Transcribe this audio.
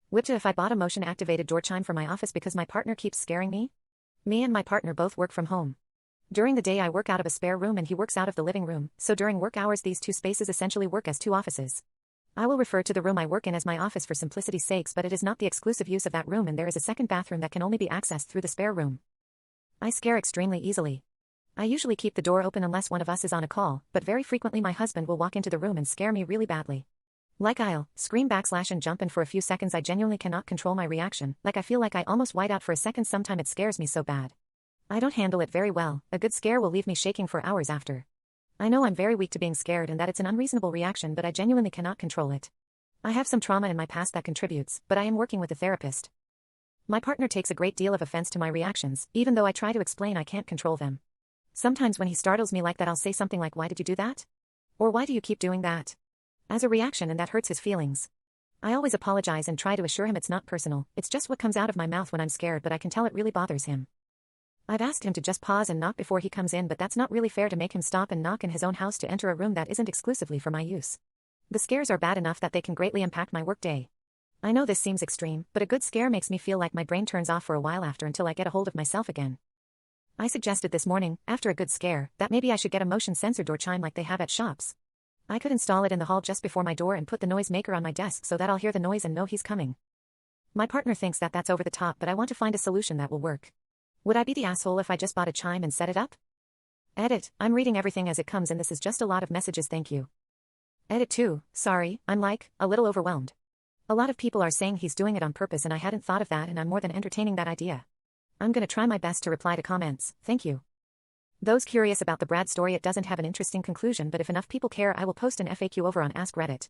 WIBTA if I bought a motion-activated door chime for my office because my partner keeps scaring me? Me and my partner both work from home. During the day I work out of a spare room and he works out of the living room, so during work hours these two spaces essentially work as two offices. I will refer to the room I work in as my office for simplicity's sakes, but it is not the exclusive use of that room and there is a second bathroom that can only be accessed through the spare room. I scare extremely easily. I usually keep the door open unless one of us is on a call, but very frequently my husband will walk into the room and scare me really badly. Like I'll scream / and jump, and for a few seconds I genuinely cannot control my reaction, like I feel like I almost white out for a second. Sometimes it scares me so bad. I don't handle it very well. A good scare will leave me shaking for hours after. I know I'm very weak to being scared and that it's an unreasonable reaction, but I genuinely cannot control it. I have some trauma in my past that contributes, but I am working with a therapist. My partner takes a great deal of offense to my reactions, even though I try to explain I can't control them. Sometimes when he startles me like that I'll say something like, "Why did you do that?" Or "Why do you keep doing that?" as a reaction, and that hurts his feelings. I always apologize and try to assure him it's not personal, it's just what comes out of my mouth when I'm scared, but I can tell it really bothers him. I've asked him to just pause and knock before he comes in, but that's not really fair to make him stop and knock in his own house to enter a room that isn't exclusively for my use. The scares are bad enough that they can greatly impact my workday. I know this seems extreme, but a good scare makes me feel like my brain turns off for a while after until I get a hold of myself again. I suggested this morning, after a good scare, that maybe I should get a motion sensor door chime like they have at shops. I could install it in the hall just before my door and put the noise maker on my desk so that I'll hear the noise and know he's coming. My partner thinks that that's over the top, but I want to find a solution that will work. Would I be the asshole if I just bought a chime and set it up? Edit, I'm reading everything as it comes and this is just a lot of messages, thank you. Edit 2, sorry, I'm like, a little overwhelmed. A lot of people are saying he's doing it on purpose and I hadn't thought of that, and I'm more than entertaining that idea. I'm gonna try my best to reply to comments, thank you. Those curious about the Brad story, it doesn't have an interesting conclusion, but if enough people care I will post an FAQ over on Ask Reddit.